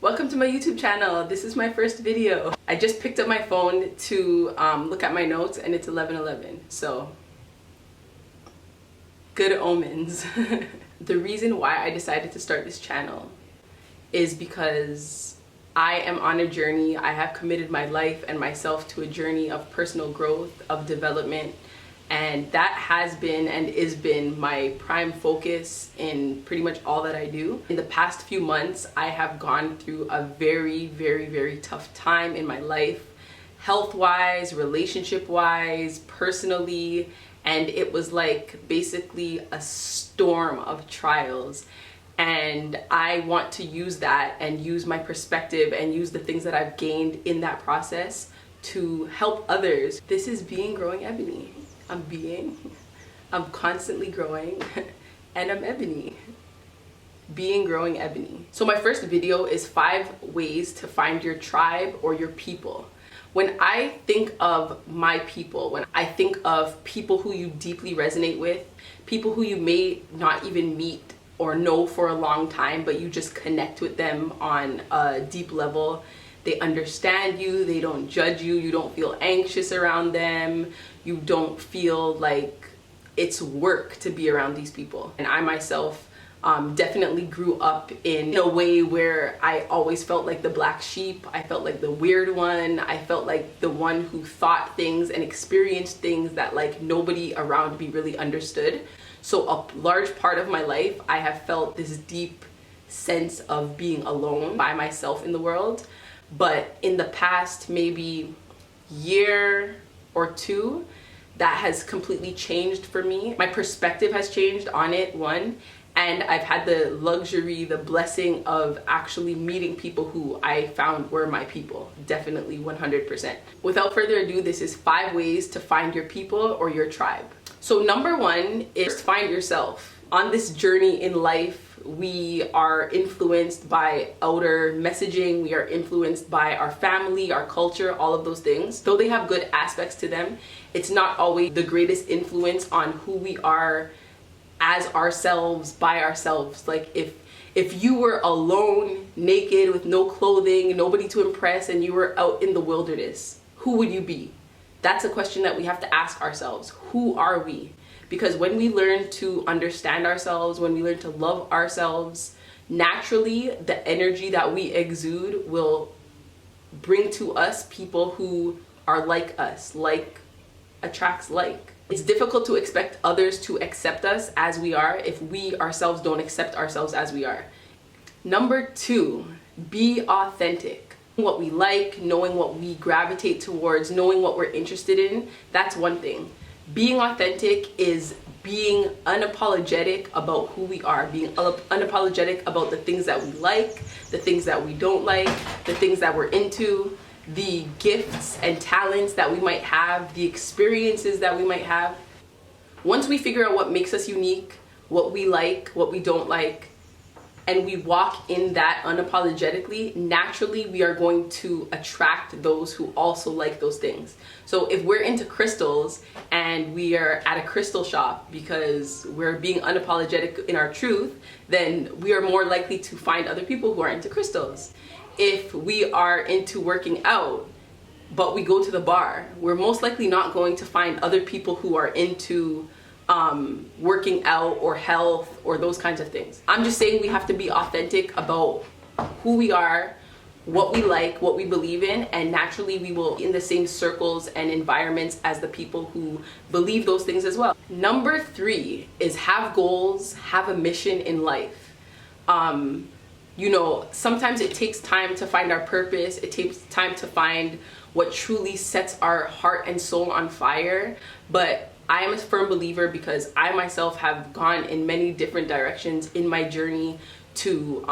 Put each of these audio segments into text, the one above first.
Welcome to my YouTube channel. This is my first video. I just picked up my phone to look at my notes and it's 11:11, so good omens. The reason why I decided to start this channel is because I am on a journey. I have committed my life and myself to a journey of personal growth, of development, and that has been and is been my prime focus in pretty much all that I do. In the past few months, I have gone through a very tough time in my life, health-wise, relationship-wise, personally, and it was like basically a storm of trials. And I want to use that and use my perspective and use the things that I've gained in that process to help others. This is Being Growing Ebony. I'm constantly growing and I'm ebony. Being Growing Ebony. So my first video is 5 ways to find your tribe or your people. When I think of my people, when I think of people who you deeply resonate with, people who you may not even meet or know for a long time, but you just connect with them on a deep level. They understand you, they don't judge you, you don't feel anxious around them, you don't feel like it's work to be around these people. And I myself definitely grew up in a way where I always felt like the black sheep. I felt like the weird one. I felt like the one who thought things and experienced things that like nobody around me really understood. So a large part of my life, I have felt this deep sense of being alone by myself in the world. But in the past maybe year or two, that has completely changed for me. My perspective has changed on it, one, and I've had the luxury, the blessing of actually meeting people who I found were my people. Definitely 100%. Without further ado, this is 5 ways to find your people or your tribe. So number 1 is find yourself. On this journey in life, we are influenced by outer messaging, we are influenced by our family, our culture, all of those things. Though they have good aspects to them, it's not always the greatest influence on who we are as ourselves, by ourselves. Like if you were alone, naked, with no clothing, nobody to impress, and you were out in the wilderness, who would you be? That's a question that we have to ask ourselves. Who are we? Because when we learn to understand ourselves, when we learn to love ourselves, naturally the energy that we exude will bring to us people who are like us. Like attracts like. It's difficult to expect others to accept us as we are if we ourselves don't accept ourselves as we are. Number 2, be authentic. What we like, knowing what we gravitate towards, knowing what we're interested in, that's one thing. Being authentic is being unapologetic about who we are, being unapologetic about the things that we like, the things that we don't like, the things that we're into, the gifts and talents that we might have, the experiences that we might have. Once we figure out what makes us unique, what we like, what we don't like, and we walk in that unapologetically, naturally we are going to attract those who also like those things. So if we're into crystals and we are at a crystal shop because we're being unapologetic in our truth, then we are more likely to find other people who are into crystals. If we are into working out, but we go to the bar, we're most likely not going to find other people who are into working out or health or those kinds of things. I'm just saying we have to be authentic about who we are, what we like, what we believe in, and naturally we will be in the same circles and environments as the people who believe those things as well. Number 3 is have goals, have a mission in life. You know, sometimes it takes time to find our purpose. It takes time to find what truly sets our heart and soul on fire. But I am a firm believer, because I myself have gone in many different directions in my journey to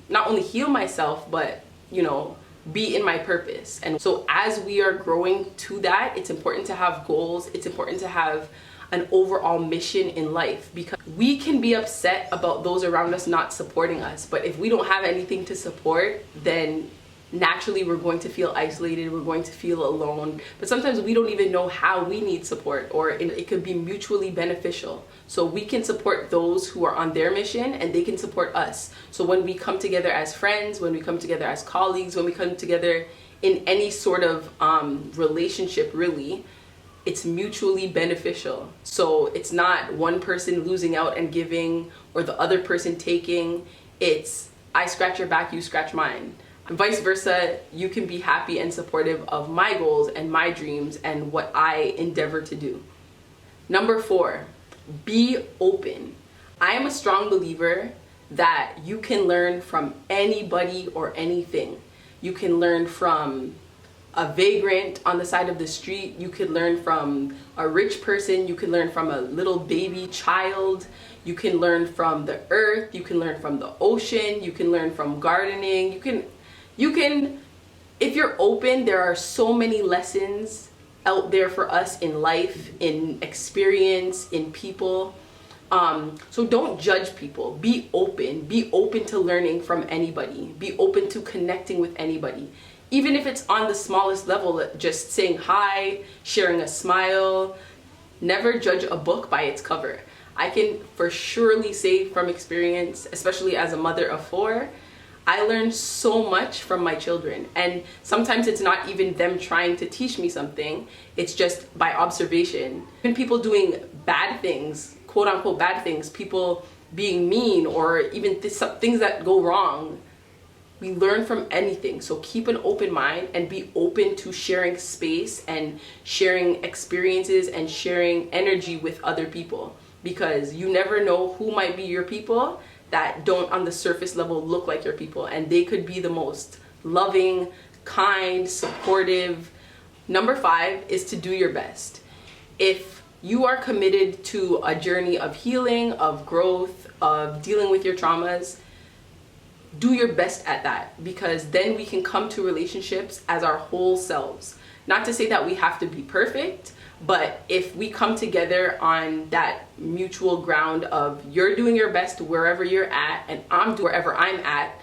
not only heal myself, but, you know, be in my purpose. And so as we are growing to that, it's important to have goals. It's important to have an overall mission in life, because we can be upset about those around us not supporting us, but if we don't have anything to support, then naturally we're going to feel isolated, we're going to feel alone, but sometimes we don't even know how we need support, or it could be mutually beneficial. So we can support those who are on their mission and they can support us. So when we come together as friends, when we come together as colleagues, when we come together in any sort of relationship, really, it's mutually beneficial. So it's not one person losing out and giving, or the other person taking. It's I scratch your back, you scratch mine. And vice versa, you can be happy and supportive of my goals and my dreams and what I endeavor to do. Number 4, be open. I am a strong believer that you can learn from anybody or anything. You can learn from a vagrant on the side of the street. You can learn from a rich person. You can learn from a little baby child. You can learn from the earth. You can learn from the ocean. You can learn from gardening. You can, if you're open, there are so many lessons out there for us in life, in experience, in people. So don't judge people. Be open. Be open to learning from anybody. Be open to connecting with anybody. Even if it's on the smallest level, just saying hi, sharing a smile. Never judge a book by its cover. I can for surely say from experience, especially as a mother of 4, I learned so much from my children. And sometimes it's not even them trying to teach me something. It's just by observation. Even people doing bad things, quote unquote bad things, people being mean, or even things that go wrong. We learn from anything. So keep an open mind and be open to sharing space and sharing experiences and sharing energy with other people, because you never know who might be your people that don't on the surface level look like your people, and they could be the most loving, kind, supportive. Number 5 is to do your best. If you are committed to a journey of healing, of growth, of dealing with your traumas, do your best at that, because then we can come to relationships as our whole selves. Not to say that we have to be perfect, but if we come together on that mutual ground of you're doing your best wherever you're at and I'm doing wherever I'm at,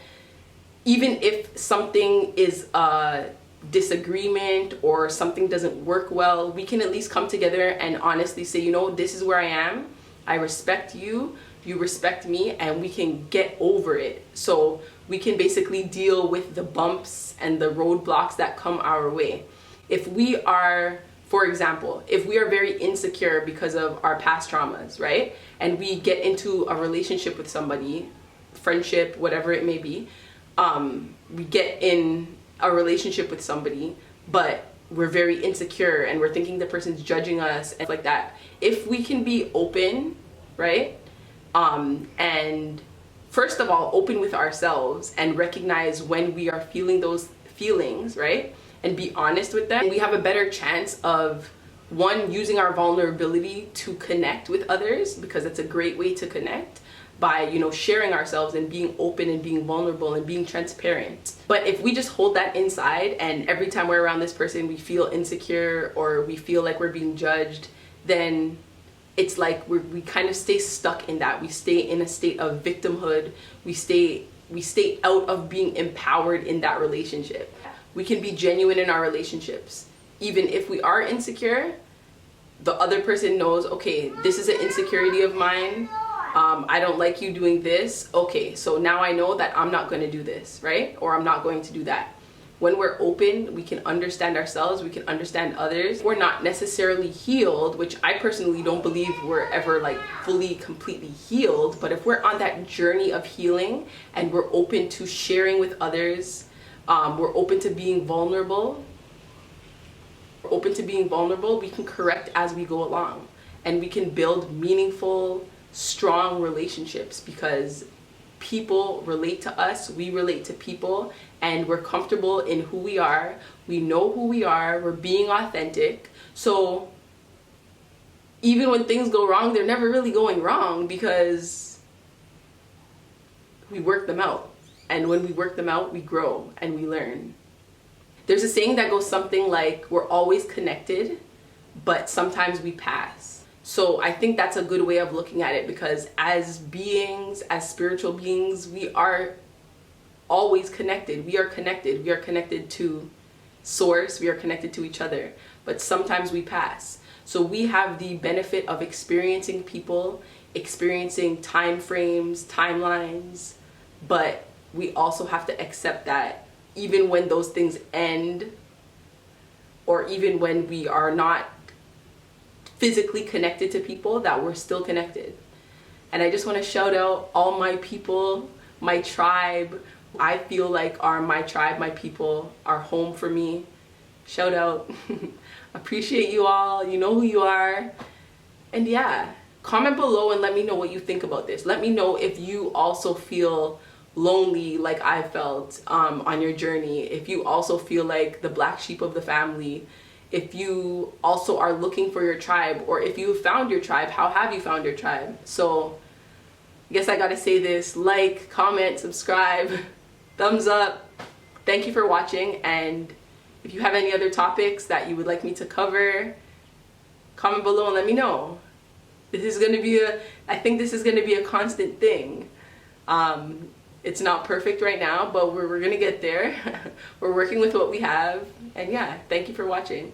even if something is a disagreement or something doesn't work well, we can at least come together and honestly say, you know, this is where I am. I respect you. You respect me, and we can get over it. So we can basically deal with the bumps and the roadblocks that come our way. If we are, for example, if we are very insecure because of our past traumas, right? And we get into a relationship with somebody, friendship, whatever it may be, we get in a relationship with somebody, but we're very insecure and we're thinking the person's judging us and like that. If we can be open, right? And first of all, open with ourselves and recognize when we are feeling those feelings, right? And be honest with them. We have a better chance of, one, using our vulnerability to connect with others, because it's a great way to connect by, you know, sharing ourselves and being open and being vulnerable and being transparent. But if we just hold that inside and every time we're around this person we feel insecure or we feel like we're being judged, then it's like we kind of stay stuck in that. We stay in a state of victimhood. We stay out of being empowered in that relationship. We can be genuine in our relationships. Even if we are insecure, the other person knows, okay, this is an insecurity of mine. I don't like you doing this. Okay, so now I know that I'm not going to do this, right? Or I'm not going to do that. When we're open, we can understand ourselves, we can understand others. We're not necessarily healed, which I personally don't believe we're ever like fully, completely healed. But if we're on that journey of healing and we're open to sharing with others, we're open to being vulnerable. We're open to being vulnerable, we can correct as we go along. And we can build meaningful, strong relationships, because people relate to us, we relate to people, and we're comfortable in who we are. We know who we are, we're being authentic. So even when things go wrong, they're never really going wrong because we work them out. And when we work them out, we grow and we learn. There's a saying that goes something like, we're always connected, but sometimes we pass. So I think that's a good way of looking at it, because as beings, as spiritual beings, we are always connected. We are connected. We are connected to source. We are connected to each other. But sometimes we pass. So we have the benefit of experiencing people, experiencing time frames, timelines, but we also have to accept that even when those things end, or even when we are not physically connected to people, that we're still connected. And I just want to shout out all my people, my tribe. I feel like are my tribe, my people are home for me. Shout out. Appreciate you all. You know who you are. And yeah, comment below and let me know what you think about this. Let me know if you also feel lonely like I felt on your journey. If you also feel like the black sheep of the family. If you also are looking for your tribe, or if you found your tribe, how have you found your tribe? So I guess I gotta say this: like, comment, subscribe, thumbs up. Thank you for watching, and if you have any other topics that you would like me to cover, comment below and let me know. This is gonna be I think this is gonna be a constant thing. It's not perfect right now, but we're gonna get there. We're working with what we have, and yeah, thank you for watching.